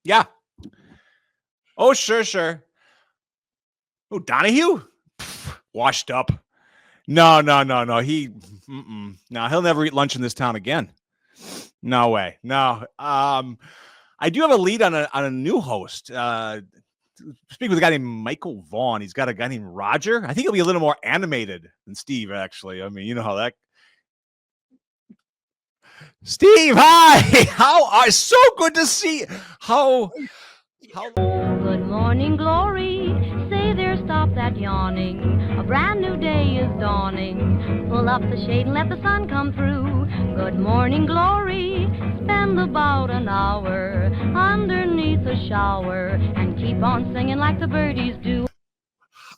Yeah. Oh, sure. Oh, Donahue? Washed up. No. He'll never eat lunch in this town again. No way. No. I do have a lead on a new host. Speaking with a guy named Michael Vaughn. He's got a guy named Roger. I think he'll be a little more animated than Steve, actually. I mean, you know how that. Steve, hi. How are? So good to see. How? Good morning, glory. Say there, stop that yawning. A brand new day is dawning. Pull up the shade and let the sun come through. Good morning, glory. Spend about an hour underneath a shower and keep on singing like the birdies do.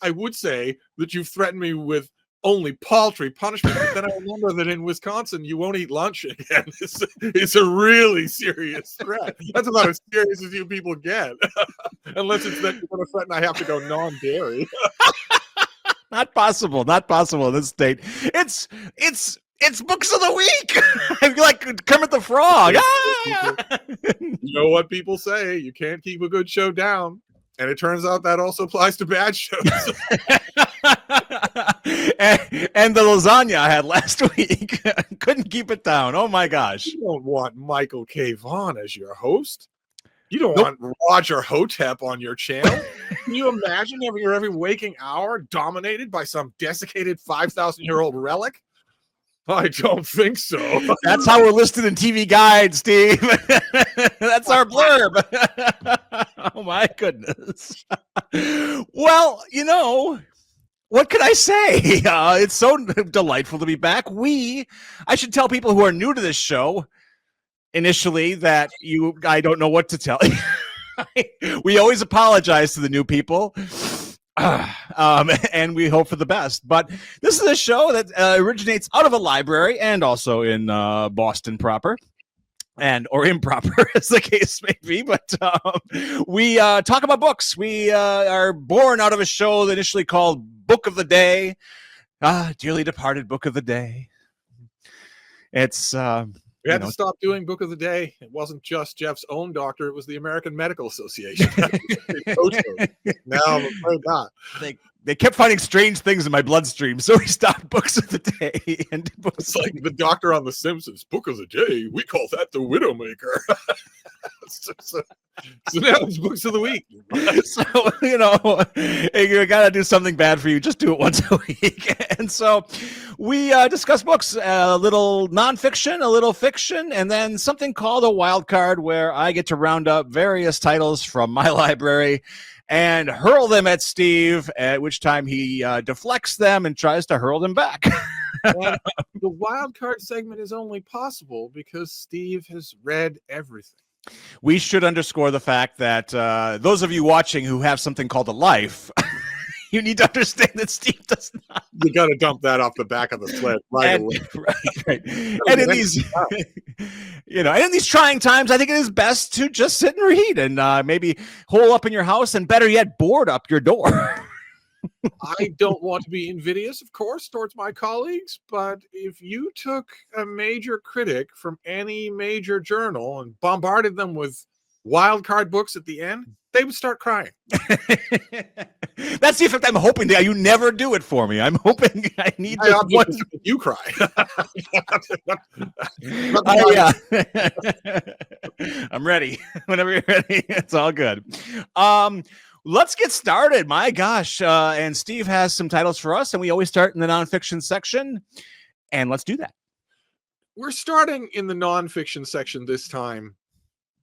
I would say that you've threatened me with only paltry punishment, but then I remember that in Wisconsin you won't eat lunch again. It's a really serious threat. That's about as serious as you people get, unless it's that you're going to threaten I have to go non-dairy. Not possible in this state. It's books of the week. I feel like Kermit the Frog. You know what people say? You can't keep a good show down. And it turns out that also applies to bad shows. and the lasagna I had last week. Couldn't keep it down. Oh, my gosh. You don't want Michael K. Vaughn as your host. You don't want Roger Hotep on your channel. Can you imagine having your every waking hour dominated by some desiccated 5,000-year-old relic? I don't think so. That's how we're listed in TV Guide, Steve. That's our blurb. Oh, my goodness. Well, what can I say? It's so delightful to be back. I should tell people who are new to this show initially that I don't know what to tell you. We always apologize to the new people. And we hope for the best. But this is a show that originates out of a library and also in Boston proper. Or improper, as the case may be. But we talk about books. We are born out of a show that initially called Book of the Day. Dearly departed Book of the Day. It's... we had to stop doing Book of the Day. It wasn't just Jeff's own doctor. It was the American Medical Association. Now, I'm afraid not. They kept finding strange things in my bloodstream, so we stopped Books of the Day. And it's like the doctor on The Simpsons. Book of the Day, we call that the Widowmaker. So now it's Books of the Week. So, you got to do something bad for you. Just do it once a week. And so we discuss books, a little nonfiction, a little fiction, and then something called a wild card where I get to round up various titles from my library and hurl them at Steve, at which time he deflects them and tries to hurl them back. The wild card segment is only possible because Steve has read everything. We should underscore the fact that those of you watching who have something called a life, you need to understand that Steve does not. You got to dump that off the back of the sled right away. Right. And in these, and in these trying times, I think it is best to just sit and read and maybe hole up in your house and better yet, board up your door. I don't want to be invidious, of course, towards my colleagues, but if you took a major critic from any major journal and bombarded them with wild card books at the end, they would start crying. That's the effect I'm hoping that you never do it for me. I'm hoping I need to you cry. Yeah. I'm ready. Whenever you're ready, it's all good. Let's get started. My gosh. And Steve has some titles for us, and we always start in the nonfiction section. And let's do that. We're starting in the nonfiction section this time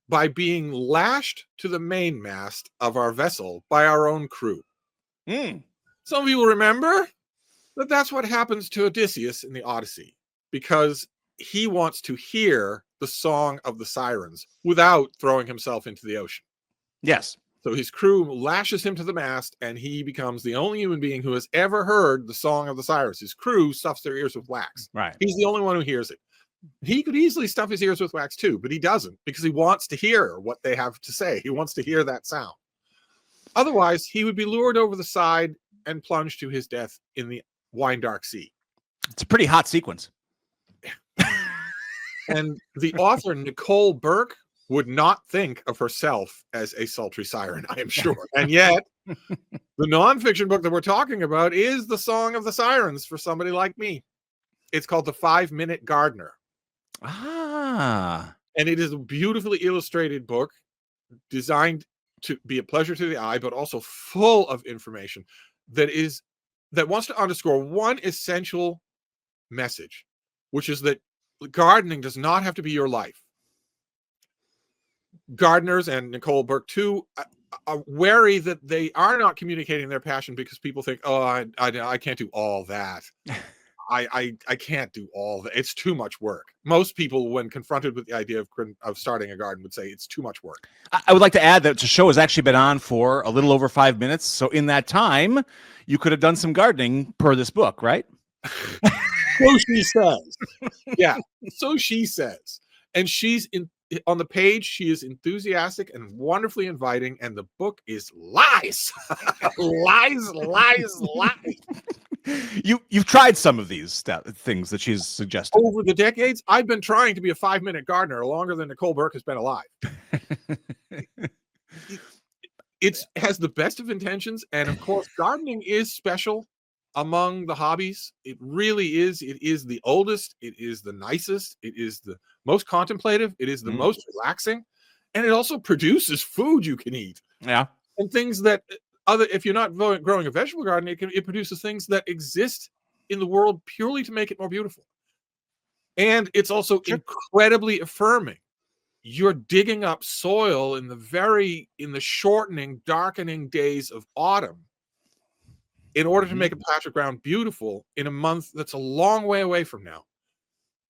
by being lashed to the mainmast of our vessel by our own crew. Some of you will remember that that's what happens to Odysseus in the Odyssey, because he wants to hear the song of the sirens without throwing himself into the ocean. Yes. So his crew lashes him to the mast, and he becomes the only human being who has ever heard the song of the sirens. His crew stuffs their ears with wax. Right. He's the only one who hears it. He could easily stuff his ears with wax too, but he doesn't, because he wants to hear what they have to say. He wants to hear that sound. Otherwise, he would be lured over the side and plunged to his death in the wine dark sea. It's a pretty hot sequence. And the author, Nicole Burke, would not think of herself as a sultry siren, I am sure. And yet, the nonfiction book that we're talking about is the Song of the Sirens for somebody like me. It's called The 5-Minute Gardener. Ah. And it is a beautifully illustrated book designed to be a pleasure to the eye, but also full of information that wants to underscore one essential message, which is that gardening does not have to be your life. Gardeners, and Nicole Burke too, are wary that they are not communicating their passion because people think, oh, I can't do all that. I can't do all that. It's too much work. Most people, when confronted with the idea of starting a garden, would say it's too much work. I would like to add that the show has actually been on for a little over 5 minutes. So in that time, you could have done some gardening per this book, right? So she says. Yeah, so she says. And she's on the page, she is enthusiastic and wonderfully inviting, and the book is lies. lies. You've tried some of these things that she's suggested. Over the decades, I've been trying to be a 5-minute gardener longer than Nicole Burke has been alive. It has the best of intentions, and of course, gardening is special among the hobbies. It really is. It is the oldest. It is the nicest. It is the most contemplative. It is the most relaxing, and it also produces food you can eat. Yeah, and things that if you're not growing a vegetable garden, it produces things that exist in the world purely to make it more beautiful. And it's also incredibly affirming. You're digging up soil in the shortening, darkening days of autumn in order to make a patch of ground beautiful in a month that's a long way away from now.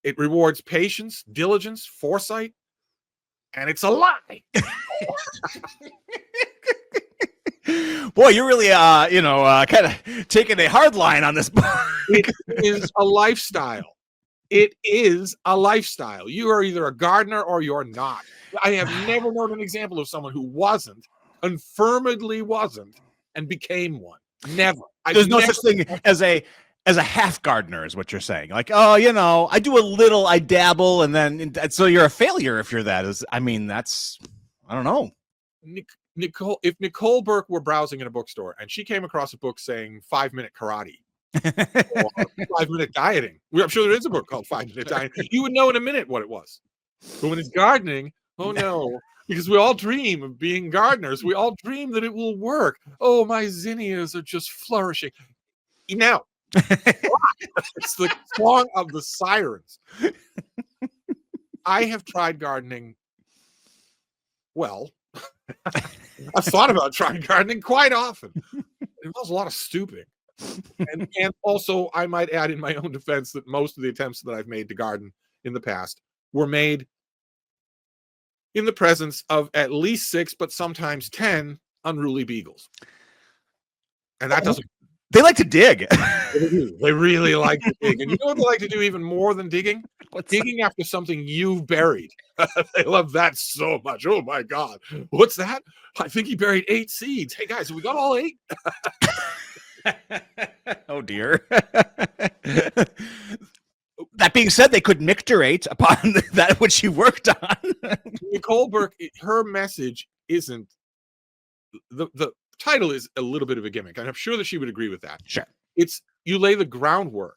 It rewards patience, diligence, foresight, and it's a lie. Boy, you're really, kind of taking a hard line on this book. It is a lifestyle. It is a lifestyle. You are either a gardener or you're not. I have never known an example of someone who wasn't, confirmedly wasn't, and became one. Never. There's no such thing as a half gardener, is what you're saying. Like, oh, I do a little, I dabble, and then so you're a failure if you're that. I don't know. If Nicole Burke were browsing in a bookstore and she came across a book saying 5-minute karate or 5-minute dieting, I'm sure there is a book called 5-minute dieting, you would know in a minute what it was. But when it's gardening, oh no, because we all dream of being gardeners. We all dream that it will work. Oh, my zinnias are just flourishing. Now, it's the Song of the Sirens. I have tried gardening. Well, I've thought about trying gardening quite often. It involves a lot of stooping. And also, I might add in my own defense that most of the attempts that I've made to garden in the past were made in the presence of at least 6, but sometimes 10 unruly beagles. And that doesn't... They like to dig. They really like to dig. And you know what they like to do even more than digging? Digging after something you've buried. They love that so much. Oh my God. What's that? I think he buried 8 seeds. Hey guys, have we got all 8? Oh dear. That being said, they could micturate upon that which you worked on. Nicole Burke, her message isn't the title is a little bit of a gimmick, and I'm sure that she would agree with that. Sure. It's you lay the groundwork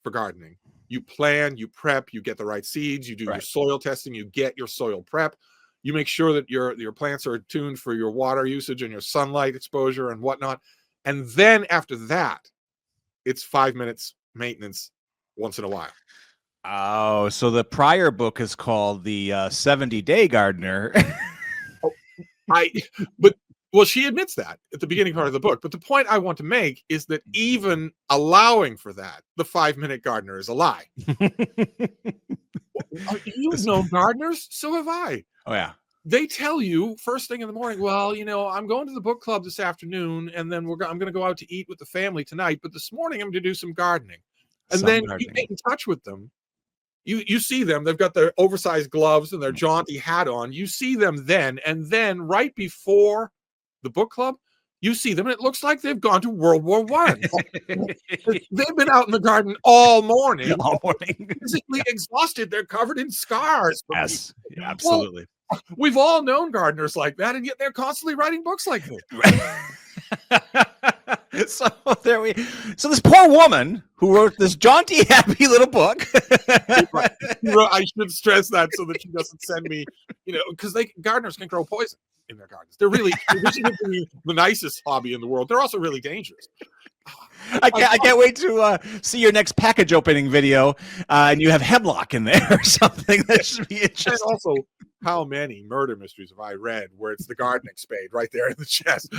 for gardening. You plan, you prep, you get the right seeds, you do your soil testing, you get your soil prep, you make sure that your plants are tuned for your water usage and your sunlight exposure and whatnot. And then after that, it's 5 minutes maintenance once in a while. Oh, so the prior book is called the 70-Day Gardener. Well, she admits that at the beginning part of the book. But the point I want to make is that even allowing for that, the 5-minute gardener is a lie. You've known gardeners, so have I. Oh, yeah. They tell you first thing in the morning, well, I'm going to the book club this afternoon, and then I'm going to go out to eat with the family tonight. But this morning, I'm going to do some gardening. And then you get in touch with them. You see them. They've got their oversized gloves and their jaunty hat on. You see them then. And then right before the book club, you see them, and it looks like they've gone to World War I. They've been out in the garden all morning. All morning. Physically exhausted. They're covered in scars. Yes, absolutely. We've all known gardeners like that, and yet they're constantly writing books like this. So this poor woman who wrote this jaunty, happy little book. I should stress that so that she doesn't send me, because gardeners can grow poison in their gardens. They're really the nicest hobby in the world. They're also really dangerous. I can't wait to see your next package opening video, and you have hemlock in there or something. That should be interesting. And also, how many murder mysteries have I read where it's the gardening spade right there in the chest?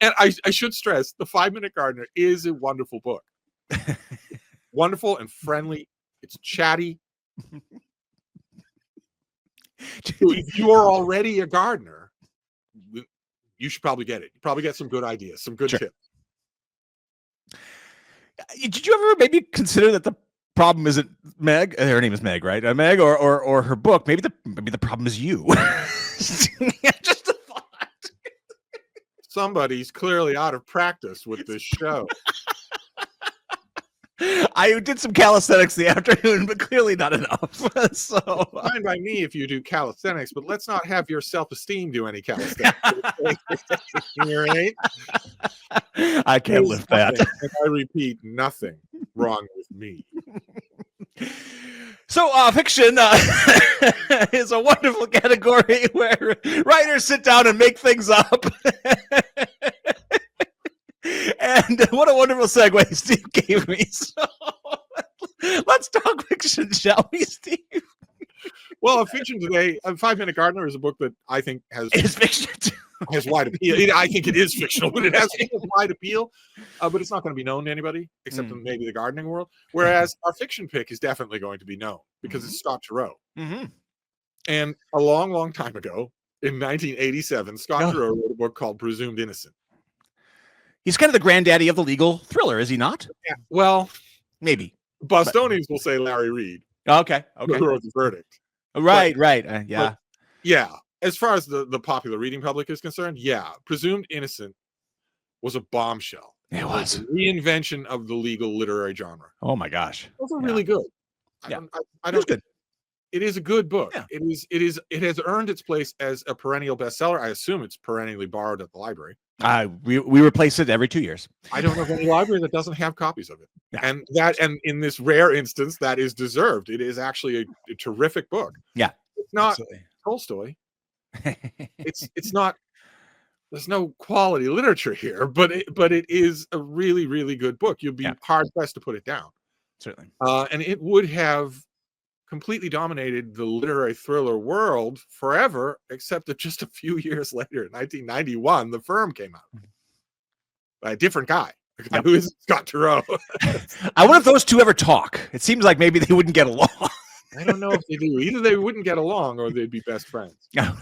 I should stress, The 5-Minute Gardener is a wonderful book. Wonderful and friendly. It's chatty. So if you are already a gardener, you should probably get it. You probably get some good ideas, some good tips. Did you ever maybe consider that the problem isn't Meg? Her name is Meg, right? Meg or her book. Maybe the problem is you. Just a thought. Somebody's clearly out of practice with this show. I did some calisthenics the afternoon, but clearly not enough. So fine by me if you do calisthenics, but let's not have your self-esteem do any calisthenics. Right? I can't lift that. And I repeat, nothing wrong with me. So fiction is a wonderful category where writers sit down and make things up. And what a wonderful segue Steve gave me. So let's talk fiction, shall we, Steve? Well, a fiction today, A 5-Minute Gardener is a book that I think has fiction too. Has wide appeal. I think it is fictional, but it has wide appeal. But it's not going to be known to anybody except in maybe the gardening world. Whereas our fiction pick is definitely going to be known because it's Scott Turow. And a long, long time ago, in 1987, Scott Turow wrote a book called Presumed Innocent. He's kind of the granddaddy of the legal thriller, is he not? Yeah. Well, maybe. Bostonians will say Larry Reed. Okay. Who wrote The Verdict. Right. Yeah. Yeah. As far as the popular reading public is concerned, Presumed Innocent was a bombshell. It was a reinvention of the legal literary genre. Oh my gosh. Those are really good. Yeah. I don't good. It is a good book. Yeah. It has earned its place as a perennial bestseller. I assume it's perennially borrowed at the library. We replace it every 2 years. I don't know of any library that doesn't have copies of it. Yeah. And in this rare instance, that is deserved. It is actually a terrific book. Yeah. It's not Tolstoy. It's not. There's no quality literature here, but it is a really, really good book. You'd be hard pressed to put it down. Certainly. And it would have completely dominated the literary thriller world forever, except that just a few years later, in 1991, The Firm came out by a different guy. A guy who is Scott Turow. I wonder if those two ever talk. It seems like maybe they wouldn't get along. I don't know if they do. Either they wouldn't get along or they'd be best friends. I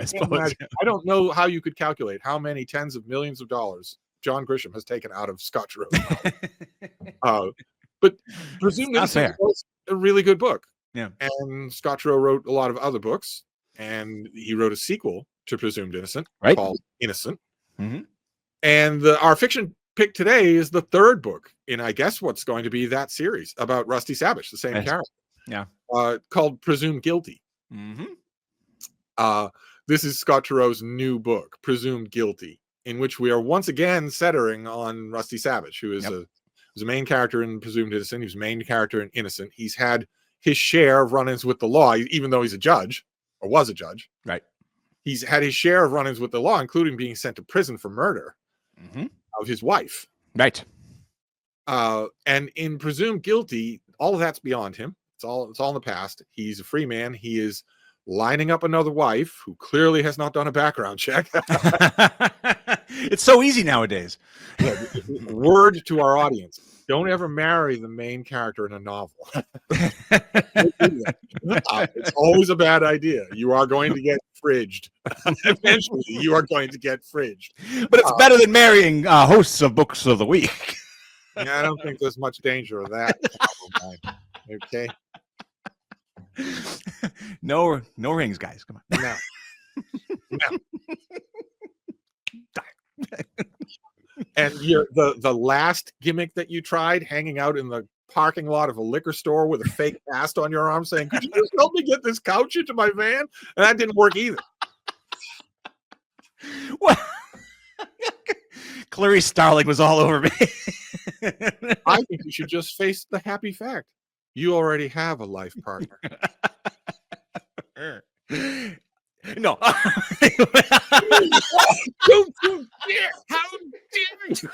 suppose. I don't know how you could calculate how many tens of millions of dollars John Grisham has taken out of Scott Turow. But Presumed Innocent was a really good book. Yeah. And Scott Turow wrote a lot of other books, and he wrote a sequel to Presumed Innocent called Innocent. And our fiction pick today is the third book in, I guess, what's going to be that series about Rusty Savage, the same character. Yeah. Called Presumed Guilty. This is Scott Turow's new book, Presumed Guilty, in which we are once again centering on Rusty Savage, who is a main character in Presumed Innocent. He was a main character in Innocent. He's had his share of run-ins with the law, even though he's a judge, or was a judge. Right. He's had his share of run-ins with the law, including being sent to prison for murder of his wife. Right. And in Presumed Guilty, all of that's beyond him. It's all in the past. He's a free man. He is lining up another wife who clearly has not done a background check. It's so easy nowadays. Word to our audience: don't ever marry the main character in a novel. It's always a bad idea. You are going to get fridged. Eventually, you are going to get fridged. But it's better than marrying hosts of Books of the Week. Yeah, I don't think there's much danger of that. Okay. No rings, guys. Come on. No. And the last gimmick that you tried, hanging out in the parking lot of a liquor store with a fake cast on your arm saying, could you just help me get this couch into my van? And that didn't work either. Well, Clarice Starling was all over me. I think you should just face the happy fact. You already have a life partner. No. Don't you dare! How dare you!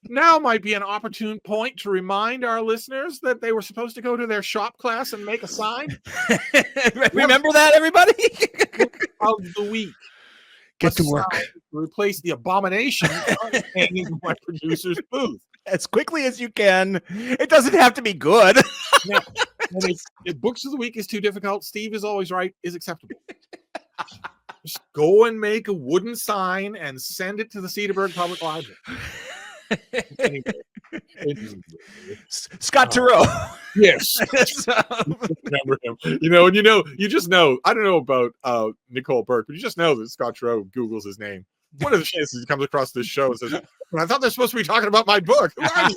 Now might be an opportune point to remind our listeners that they were supposed to go to their shop class and make a sign. Remember that, everybody? Of the week. Get to work. To replace the abomination hanging in my producer's booth. As quickly as you can. It doesn't have to be good. Now, if books of the week is too difficult, Steve is always right, is acceptable. Just go and make a wooden sign and send it to the Cedarburg Public Library. Anyway, Scott Turow. Yes. Remember him. You just know, I don't know about Nicole Burke, but you just know that Scott Turow Googles his name. What are the chances he comes across this show and says, I thought they're supposed to be talking about my book. Who are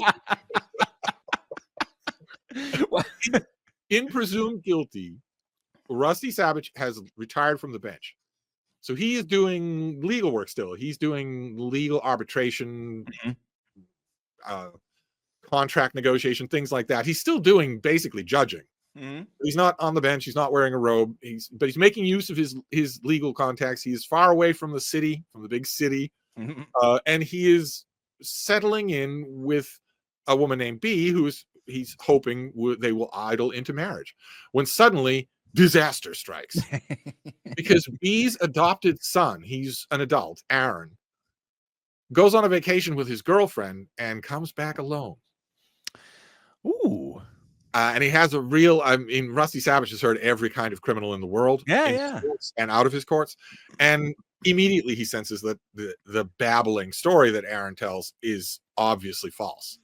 you? In Presumed Guilty, Rusty Savage has retired from the bench. So he is doing legal work still. He's doing legal arbitration, contract negotiation, things like that. He's still doing basically judging. He's not on the bench. He's not wearing a robe. But he's making use of his legal contacts. He is far away from the city, from the big city. And he is settling in with a woman named B, he's hoping they will idle into marriage. When suddenly disaster strikes. Because B's adopted son, he's an adult, Aaron, goes on a vacation with his girlfriend and comes back alone. Ooh. And he has Rusty Savage has heard every kind of criminal in the world. Yeah. And out of his courts. And immediately he senses that the babbling story that Aaron tells is obviously false.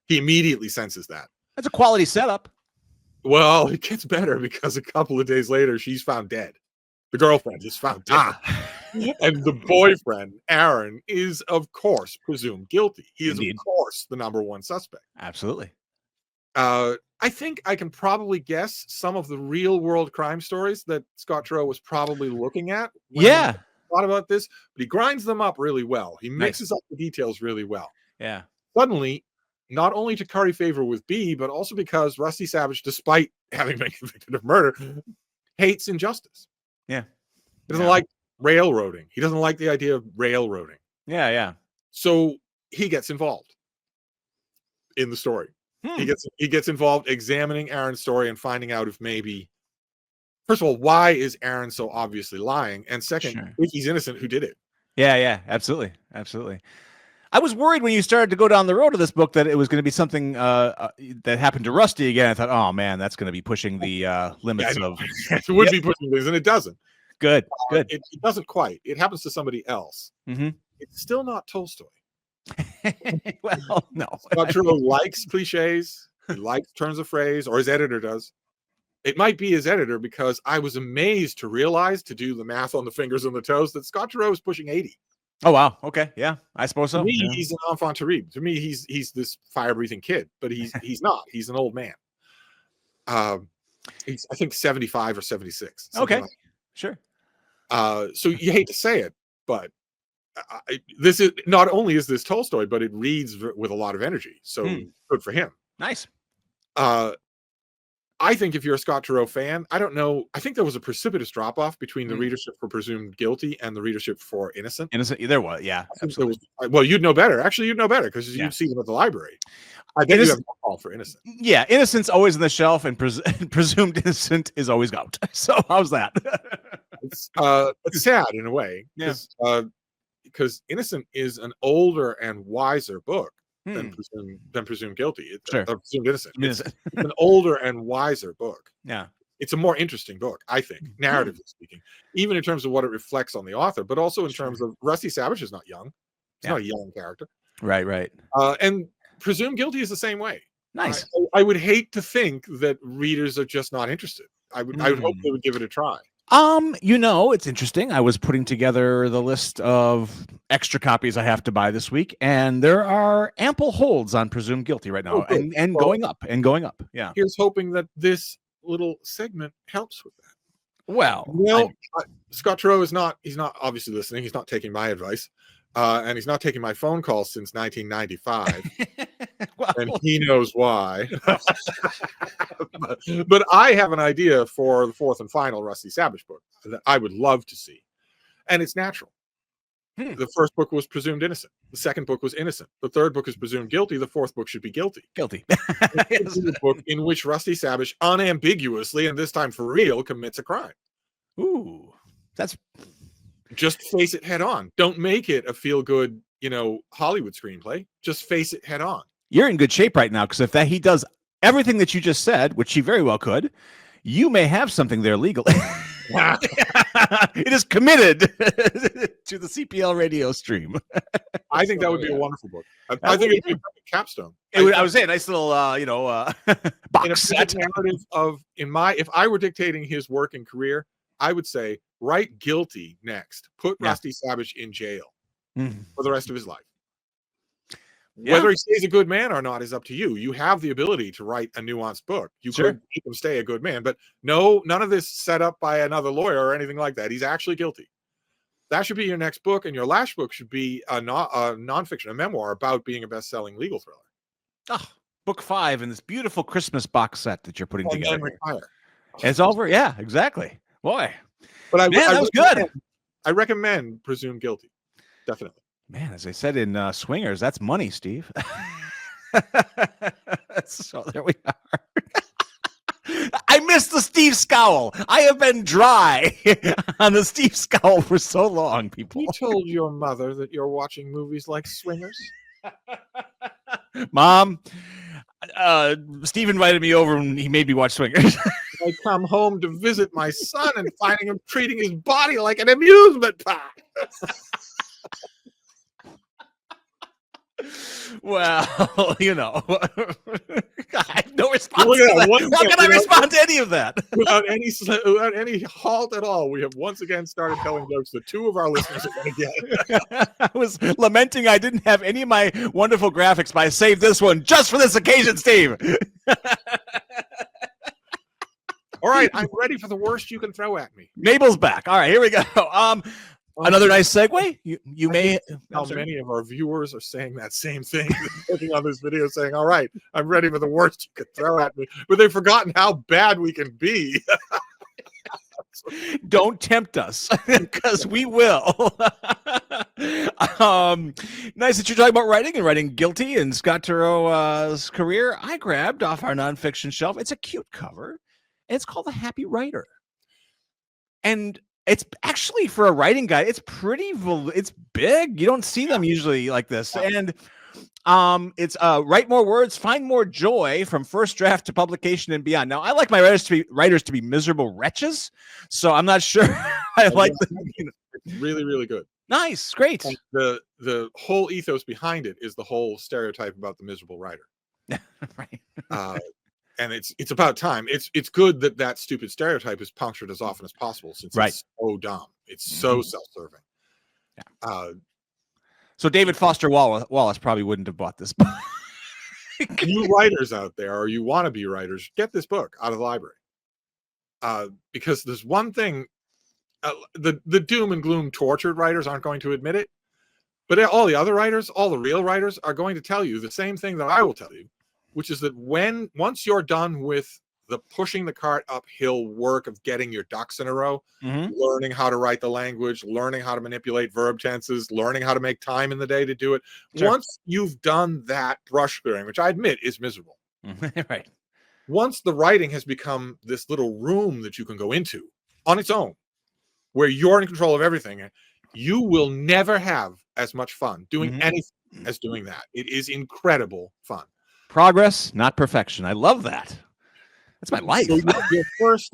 He immediately senses that. That's a quality setup. Well, it gets better because a couple of days later, she's found dead. The girlfriend is found dead. And the boyfriend, Aaron, is, of course, presumed guilty. He is, of course, the number one suspect. Absolutely. I think I can probably guess some of the real world crime stories that Scott Turow was probably looking at. When he thought about this, but he grinds them up really well. He mixes up the details really well. Yeah. Suddenly, not only to curry favor with B, but also because Rusty Savage, despite having been convicted of murder, hates injustice. Yeah. He doesn't like railroading. He doesn't like the idea of railroading. Yeah. So he gets involved in the story. He gets involved examining Aaron's story and finding out if maybe, first of all, why is Aaron so obviously lying? And second, if he's innocent, who did it? Yeah, absolutely. I was worried when you started to go down the road of this book that it was going to be something that happened to Rusty again. I thought, oh man, that's going to be pushing the limits of. It would be pushing things, and it doesn't. Good. It doesn't quite. It happens to somebody else. It's still not Tolstoy. Well, no. Scott Turow likes cliches. He likes turns of phrase, or his editor does. It might be his editor, because I was amazed to realize, to do the math on the fingers and the toes, that Scott Turow is pushing 80. Oh wow. Okay. Yeah, I suppose so. To me, he's an enfant terrible. To me, he's this fire-breathing kid, but he's not. He's an old man. He's, I think, 75 or 76. Okay. Like sure. So you hate to say it, but this is not only is this Tolstoy, but it reads with a lot of energy. So good for him. Nice. I think if you're a Scott Turow fan, I don't know. I think there was a precipitous drop off between the readership for Presumed Guilty and the readership for Innocent. There was, yeah, absolutely. Well, you'd know better. Actually, you'd know better because you'd see them at the library. I think you have a call for Innocent. Yeah, Innocent's always on the shelf, and Presumed Innocent is always out. So how's that? It's sad in a way, because Innocent is an older and wiser book than Presumed Guilty. It's Presumed Innocent. It's an older and wiser book. Yeah. It's a more interesting book, I think, narratively speaking, even in terms of what it reflects on the author, but also in terms of Rusty Savage is not young. He's not a young character. Right. And Presumed Guilty is the same way. Nice. I would hate to think that readers are just not interested. I would hope they would give it a try. It's interesting. I was putting together the list of extra copies I have to buy this week, and there are ample holds on Presumed Guilty right now, and Well, going up and going up. Yeah. Here's hoping that this little segment helps with that. Well, Scott Turow is not. He's not obviously listening. He's not taking my advice, and he's not taking my phone calls since 1995. And he knows why. but I have an idea for the fourth and final Rusty Sabbath book that I would love to see, and it's natural. The first book was presumed innocent. The second book was innocent. The third book is presumed guilty. The fourth book should be guilty. Guilty. It's a book in which Rusty Sabbath unambiguously, and this time for real, commits a crime. Ooh, that's just face it head on. Don't make it a feel-good, Hollywood screenplay. Just face it head on. You're in good shape right now, because if he does everything that you just said, which he very well could, you may have something there legally. It is committed to the CPL radio stream. I think that would be a wonderful book. I think it'd be a capstone. I would say a nice little, box set. Narrative of if I were dictating his work and career, I would say write guilty next. Put Rusty Sabbath in jail for the rest of his life. Yeah. Whether he stays a good man or not is up to you. You have the ability to write a nuanced book. You could make him stay a good man, but no, none of this set up by another lawyer or anything like that. He's actually guilty. That should be your next book, and your last book should be a nonfiction, a memoir about being a best-selling legal thriller. Oh, book 5 in this beautiful Christmas box set that you're putting together. And retire. It's over. Yeah, exactly. Boy, but that was good. I recommend Presumed Guilty. Definitely. Man, as I said in Swingers, that's money, Steve. So there we are. I missed the Steve scowl. I have been dry on the Steve scowl for so long, people. You told your mother that you're watching movies like Swingers? Mom, Steve invited me over and he made me watch Swingers. I come home to visit my son and finding him treating his body like an amusement park. Well, I have no response to that. How can I respond to any of that? Without any halt at all, we have once again started telling jokes that 2 of our listeners are going to get. I was lamenting I didn't have any of my wonderful graphics, but I saved this one just for this occasion, Steve. All right, I'm ready for the worst you can throw at me. Mabel's back. All right, here we go. Another nice segue. You may. How many of our viewers are saying that same thing? Looking on this video, saying, "All right, I'm ready for the worst you could throw at me," but they've forgotten how bad we can be. Don't tempt us, because we will. Nice that you're talking about writing and writing guilty and Scott Turow's career. I grabbed off our nonfiction shelf. It's a cute cover, and it's called The Happy Writer. And it's actually, for a writing guide, it's pretty, it's big. You don't see them usually like this. And it's write more words, find more joy from first draft to publication and beyond. Now, I like my writers to be miserable wretches, so I'm not sure I like the, really, really good. Nice, great. And the whole ethos behind it is the whole stereotype about the miserable writer. Right. And it's about time. It's good that stupid stereotype is punctured as often as possible, since it's so dumb. It's so self-serving. Yeah. So David Foster Wallace probably wouldn't have bought this book. You writers out there, or you wannabe writers, get this book out of the library. Because there's one thing, the doom and gloom tortured writers aren't going to admit it, but all the other writers, all the real writers, are going to tell you the same thing that I will tell you, which is that once you're done with the pushing the cart uphill work of getting your ducks in a row, learning how to write the language, learning how to manipulate verb tenses, learning how to make time in the day to do it. Sure. Once you've done that brush clearing, which I admit is miserable. Right. Once the writing has become this little room that you can go into on its own, where you're in control of everything, you will never have as much fun doing anything as doing that. It is incredible fun. Progress, not perfection. I love that. That's my life. So your first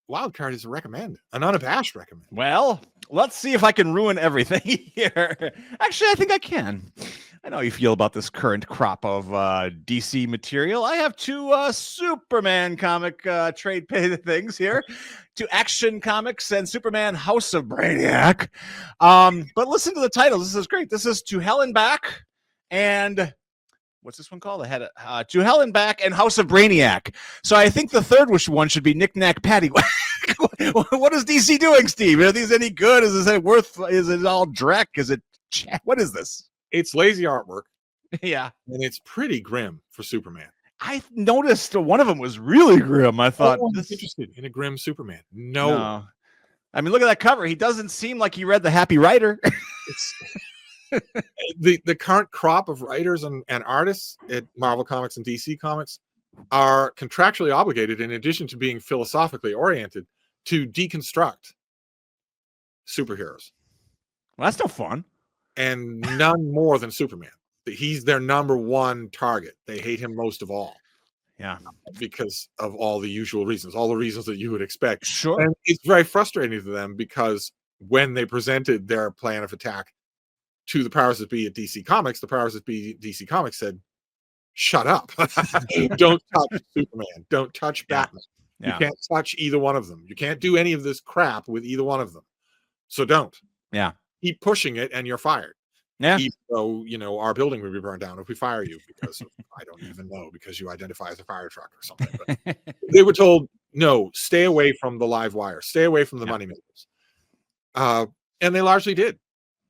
wild card is a recommend, an unabashed recommend. Well, let's see if I can ruin everything here. Actually, I think I can. I know how you feel about this current crop of DC material. I have two Superman comic trade pay things here, two Action Comics and Superman House of Brainiac. But listen to the titles. This is great. This is To Hell and Back, and what's this one called? I had To Hell and Back and House of Brainiac. So I think the third one should be Knick Knack Paddywhack. What is DC doing, Steve? Are these any good? Is it worth? Is it all dreck? Is it? What is this? It's lazy artwork. Yeah. And it's pretty grim for Superman. I noticed one of them was really grim. I thought, I'm interested in a grim Superman. No. I mean, look at that cover. He doesn't seem like he read The Happy Writer. The current crop of writers and artists at Marvel Comics and DC Comics are contractually obligated, in addition to being philosophically oriented, to deconstruct superheroes. Well, that's no fun. And none more than Superman. He's their number one target. They hate him most of all. Yeah. Because of all the usual reasons, all the reasons that you would expect. Sure. And it's very frustrating to them because when they presented their plan of attack to the powers that be at DC Comics, the powers that be at DC Comics said, shut up. Don't touch Superman. Don't touch Batman. Yeah. You can't touch either one of them. You can't do any of this crap with either one of them. So don't. Yeah. Keep pushing it and you're fired. Yeah. Even though, our building would be burned down if we fire you because I don't even know, because you identify as a fire truck or something. But they were told, no, stay away from the live wire, stay away from the moneymakers. And they largely did,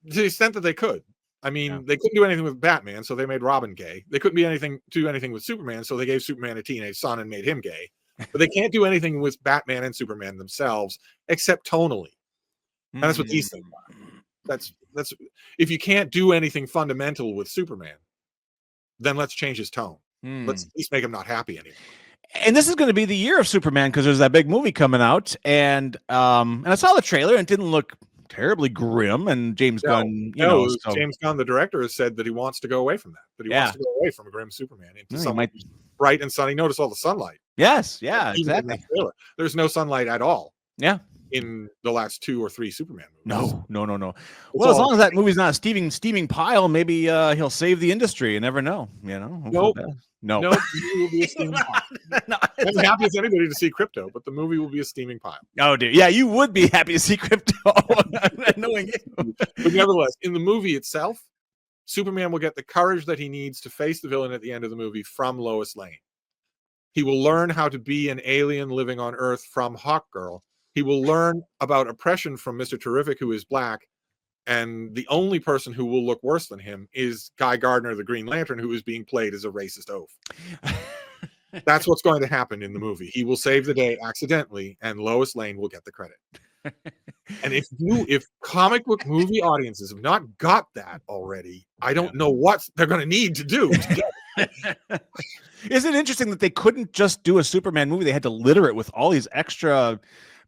to the extent that they could. I mean, they couldn't do anything with Batman, so they made Robin gay. They couldn't do anything with Superman, so they gave Superman a teenage son and made him gay. But they can't do anything with Batman and Superman themselves, except tonally. And that's what these things are. That's if you can't do anything fundamental with Superman, then let's change his tone. Let's at least make him not happy anymore. And this is going to be the year of Superman because there's that big movie coming out, and I saw the trailer and it didn't look terribly grim. And James Gunn, James Gunn, the director, has said that he wants to go away from that. That he wants to go away from a grim Superman into something bright and sunny. Notice all the sunlight. Yes, yeah, exactly. There's no sunlight at all. Yeah. In the last 2 or 3 Superman movies. No. Well, as long as that movie's not a steaming pile, maybe he'll save the industry. You never know. No. The movie will be a steaming pile. I'm happy as anybody to see Crypto, but the movie will be a steaming pile. Oh, dear. Yeah, you would be happy to see Crypto, knowing you. But nevertheless, in the movie itself, Superman will get the courage that he needs to face the villain at the end of the movie from Lois Lane. He will learn how to be an alien living on Earth from Hawkgirl. He will learn about oppression from Mr. Terrific, who is black, and the only person who will look worse than him is Guy Gardner, the Green Lantern, who is being played as a racist oaf. That's what's going to happen in the movie. He will save the day accidentally, and Lois Lane will get the credit. And if comic book movie audiences have not got that already, I don't know what they're going to need to do. Isn't it interesting that they couldn't just do a Superman movie? They had to litter it with all these extra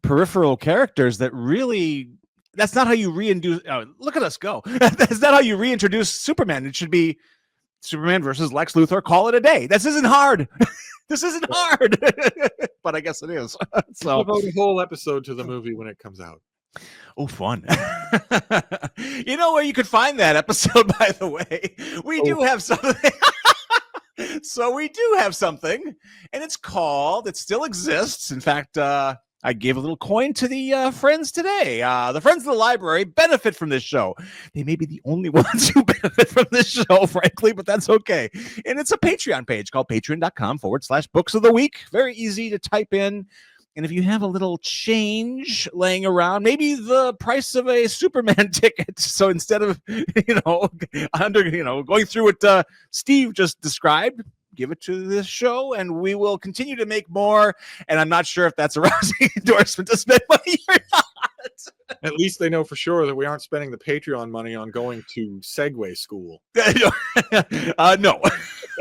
peripheral characters that really, that's not how you reintroduce. Look at us go. That's not how you reintroduce Superman. It should be Superman versus Lex Luthor. Call it a day. This isn't hard. This isn't hard. But I guess it is. So we'll devote a whole episode to the movie when it comes out. Oh, fun. You know where you could find that episode, by the way? We do have something. So we do have something, and it's called, it still exists. In fact, I gave a little coin to the friends today. The friends of the library benefit from this show. They may be the only ones who benefit from this show, frankly, but that's okay. And it's a Patreon page called patreon.com/books of the week. Very easy to type in. And if you have a little change laying around, maybe the price of a Superman ticket. So instead of, going through what Steve just described, give it to this show and we will continue to make more. And I'm not sure if that's a rousing endorsement to spend money or not. At least they know for sure that we aren't spending the Patreon money on going to Segway school. No,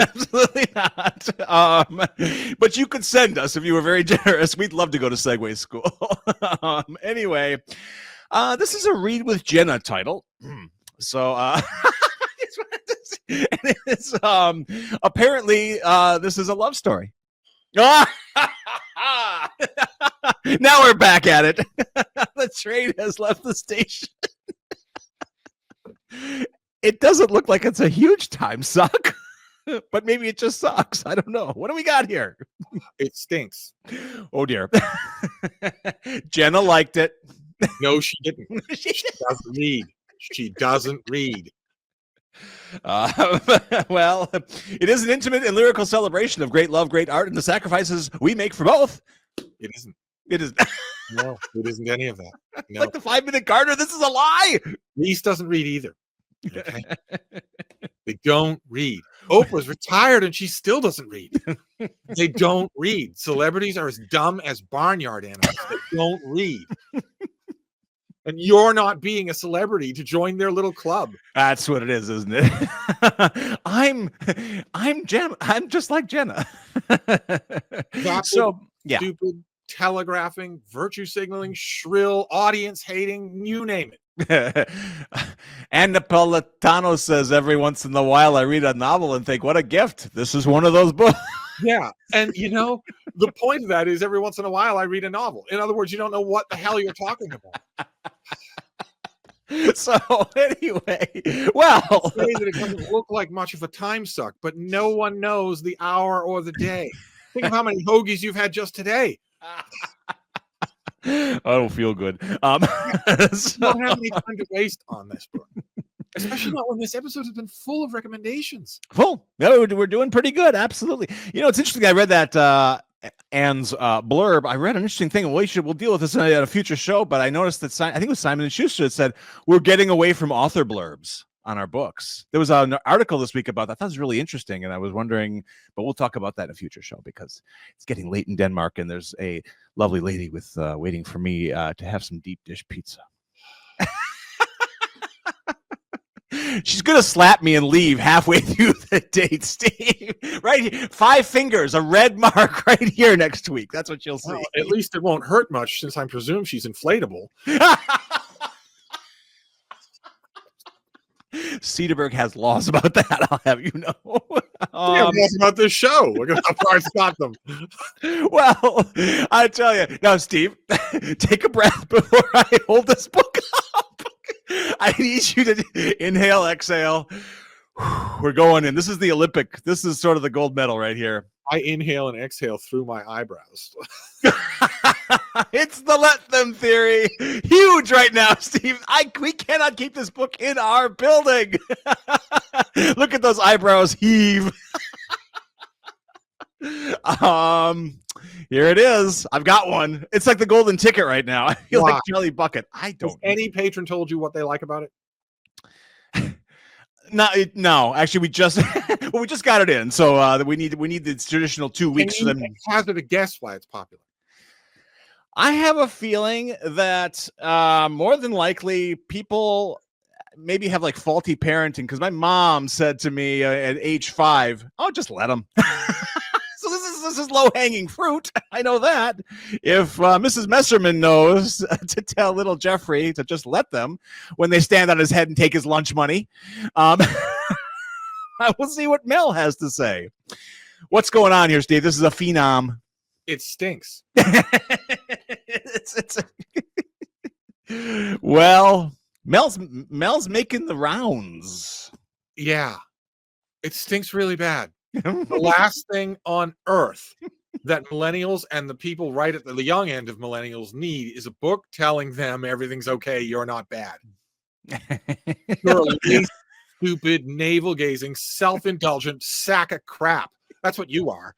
absolutely not. But you could send us if you were very generous. We'd love to go to Segway school. Anyway, this is a Read with Jenna title. So, it's apparently this is a love story. Now we're back at it. The train has left the station. It doesn't look like it's a huge time suck, but maybe it just sucks. I don't know. What do we got here? It stinks. Oh dear. Jenna liked it. No, she didn't. She doesn't read. She doesn't read. Well, it is an intimate and lyrical celebration of great love, great art, and the sacrifices we make for both. It isn't. It is. No, it isn't any of that. No. Like the 5-minute Carter. This is a lie. Reese doesn't read either. Okay? They don't read. Oprah's retired and she still doesn't read. They don't read. Celebrities are as dumb as barnyard animals. They don't read. And you're not being a celebrity to join their little club. That's what it is, isn't it? I'm Jenna. I'm just like Jenna. So yeah. Stupid, telegraphing, virtue signaling, shrill, audience hating, you name it. And Napolitano says every once in a while I read a novel and think, what a gift. This is one of those books. Yeah. And the point of that is every once in a while I read a novel. In other words, you don't know what the hell you're talking about. So anyway, well, say that it doesn't look like much of a time suck, but no one knows the hour or the day. Think of how many hoagies you've had just today. I don't feel good. You don't have any time to waste on this book, especially not when this episode has been full of recommendations. Full. No, we're doing pretty good. Absolutely. It's interesting. I read that Anne's blurb. I read an interesting thing. We'll deal with this at a future show. But I noticed that I think it was Simon and Schuster that said we're getting away from author blurbs on our books. There was an article this week about that. I thought it was really interesting, and I was wondering. But we'll talk about that in a future show because it's getting late in Denmark, and there's a lovely lady with waiting for me to have some deep dish pizza. She's gonna slap me and leave halfway through the date, Steve. Right here, 5 fingers, a red mark right here next week. That's what you'll see. Well, at least it won't hurt much, since I presume she's inflatable. Cedarburg has laws about that. I'll have you know. We have laws about this show. Look at how far it's got them. Well, I tell you now, Steve, take a breath before I hold this book up. I need you to inhale, exhale. We're going in. This is the Olympic. This is sort of the gold medal right here. I inhale and exhale through my eyebrows. It's the let them theory. Huge right now, Steve. We cannot keep this book in our building. Look at those eyebrows heave. Here it is. I've got one. It's like the golden ticket right now. I feel like Charlie Bucket. I don't. Has any patron told you what they like about it? No. Actually, we just got it in, so we need the traditional 2 weeks for them. Hazard a guess why it's popular. I have a feeling that more than likely people maybe have like faulty parenting, because my mom said to me at age 5, "Oh, just let them." So this is low-hanging fruit. I know that. If Mrs. Messerman knows to tell little Jeffrey to just let them when they stand on his head and take his lunch money, I will see what Mel has to say. What's going on here, Steve? This is a phenom. It stinks. Well, Mel's making the rounds. Yeah, it stinks really bad. The last thing on earth that millennials and the people right at the young end of millennials need is a book telling them everything's okay, you're not bad. You're a stupid, navel-gazing, self-indulgent sack of crap. That's what you are.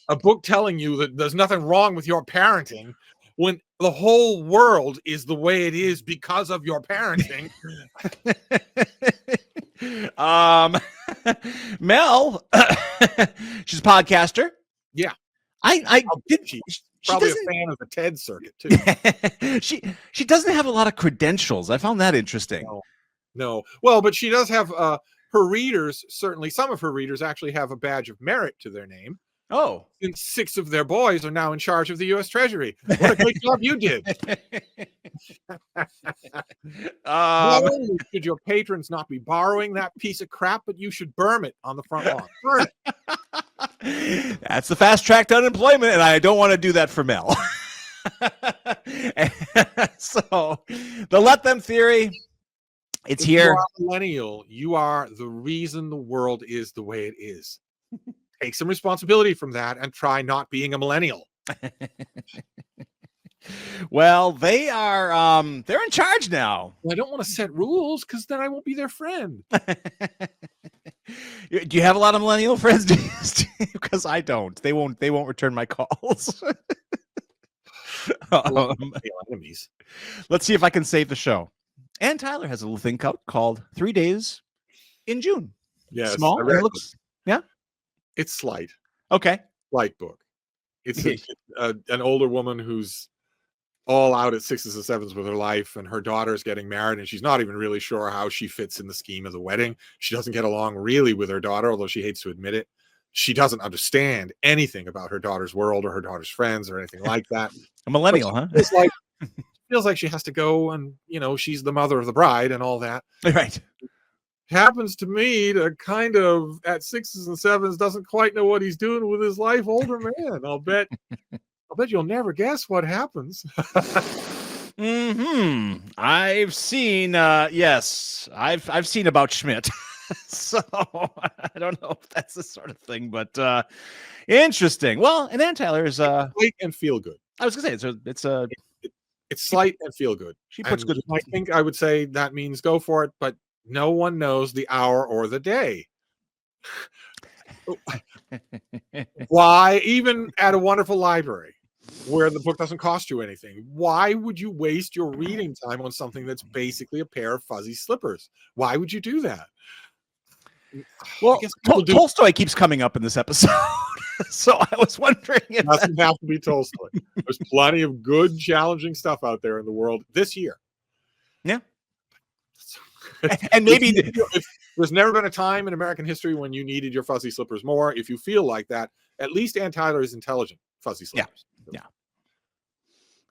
A book telling you that there's nothing wrong with your parenting when the whole world is the way it is because of your parenting. Mel, she's a podcaster. Yeah. She's probably a fan of the TED circuit too. She doesn't have a lot of credentials. I found that interesting. No. Well, but she does have her readers, certainly some of her readers actually have a badge of merit to their name. Oh. Since 6 of their boys are now in charge of the U.S. Treasury. What a great job you did. Not only should your patrons not be borrowing that piece of crap, but you should burn it on the front lawn. Burn it. That's the fast track to unemployment, and I don't want to do that for Mel. So, the let them theory. It's if here. you are a millennial, you are the reason the world is the way it is. Take some responsibility from that and try not being a millennial. Well, they are they're in charge now. Well, I don't want to set rules because then I won't be their friend. Do you have a lot of millennial friends? Because I don't. They won't return my calls. Enemies. Let's see if I can save the show. And Tyler has a little thing called 3 Days in June. Yes, Small. It looks, yeah. It's slight. Okay. Light book. It's an older woman who's all out at 6s and 7s with her life, and her daughter's getting married, and she's not even really sure how she fits in the scheme of the wedding. She doesn't get along really with her daughter, although she hates to admit it. She doesn't understand anything about her daughter's world or her daughter's friends or anything like that. A millennial, huh? Feels like she has to go, and she's the mother of the bride and all that. Right. Happens to me to kind of at 6s and 7s doesn't quite know what he's doing with his life. Older man. I'll bet you'll never guess what happens. I've seen yes, I've seen about Schmidt. So I don't know if that's the sort of thing, but interesting. Well, and Ann Tyler is slight and feel good. I was gonna say it's slight and feel good. She puts good. I think I would say that means go for it, but no one knows the hour or the day. Why, even at a wonderful library where the book doesn't cost you anything, why would you waste your reading time on something that's basically a pair of fuzzy slippers? Why would you do that? Well, Tolstoy keeps coming up in this episode. So I was wondering if it doesn't have to be Tolstoy. There's plenty of good, challenging stuff out there in the world this year. Yeah. And maybe if there's never been a time in American history when you needed your fuzzy slippers more. If you feel like that, at least Ann Tyler is intelligent. Fuzzy slippers. Yeah.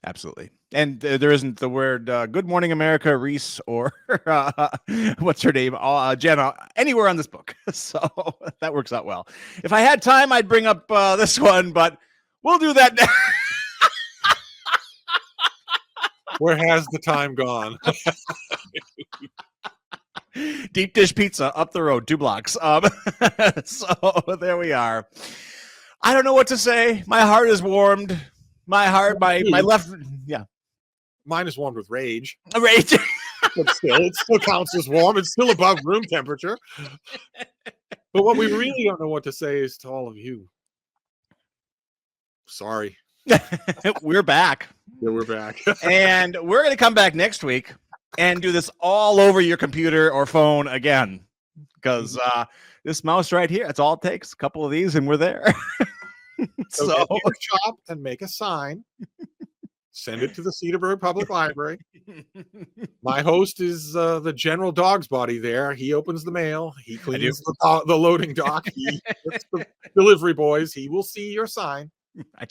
Absolutely. And there isn't the word Good Morning America, Reese, or what's her name? Jenna, anywhere on this book. So that works out well. If I had time, I'd bring up this one, but we'll do that now. Where has the time gone? Deep dish pizza up the road, 2 blocks. So there we are. I don't know what to say. My heart is warmed. My left, yeah. Mine is warmed with rage. Rage. But still, it still counts as warm. It's still above room temperature. But what we really don't know what to say is to all of you. Sorry. We're back. Yeah, we're back. And we're going to come back next week and do this all over your computer or phone again. Because this mouse right here, that's all it takes. A couple of these and we're there. So get your shop and make a sign. Send it to the Cedarburg Public Library. My host is the general dog's body there. He opens the mail. He cleans the loading dock. He gets the delivery boys. He will see your sign.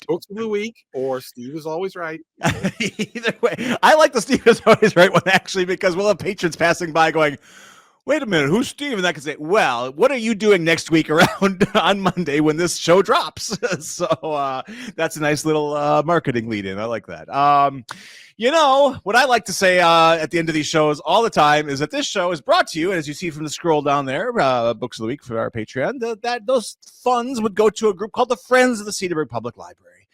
Books of the week or Steve is always right. Either way, I like the Steve is always right one actually, because we'll have patrons passing by going, wait a minute, who's Steve? And I can say, well, what are you doing next week around on Monday when this show drops? So that's a nice little marketing lead in. I like that. What I like to say at the end of these shows all the time is that this show is brought to you, and as you see from the scroll down there, Books of the Week for our Patreon, that those funds would go to a group called the Friends of the Cedarburg Public Library.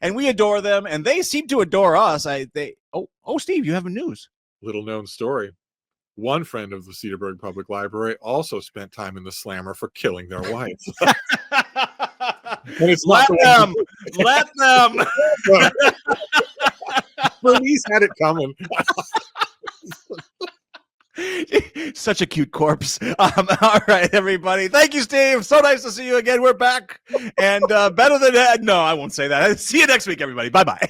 And we adore them, and they seem to adore us. Steve, you have news. Little known story. One friend of the Cedarburg Public Library also spent time in the slammer for killing their wife. Let them. Police had it coming. Such a cute corpse. All right, everybody. Thank you, Steve. So nice to see you again. We're back. And better than that. No, I won't say that. See you next week, everybody. Bye-bye.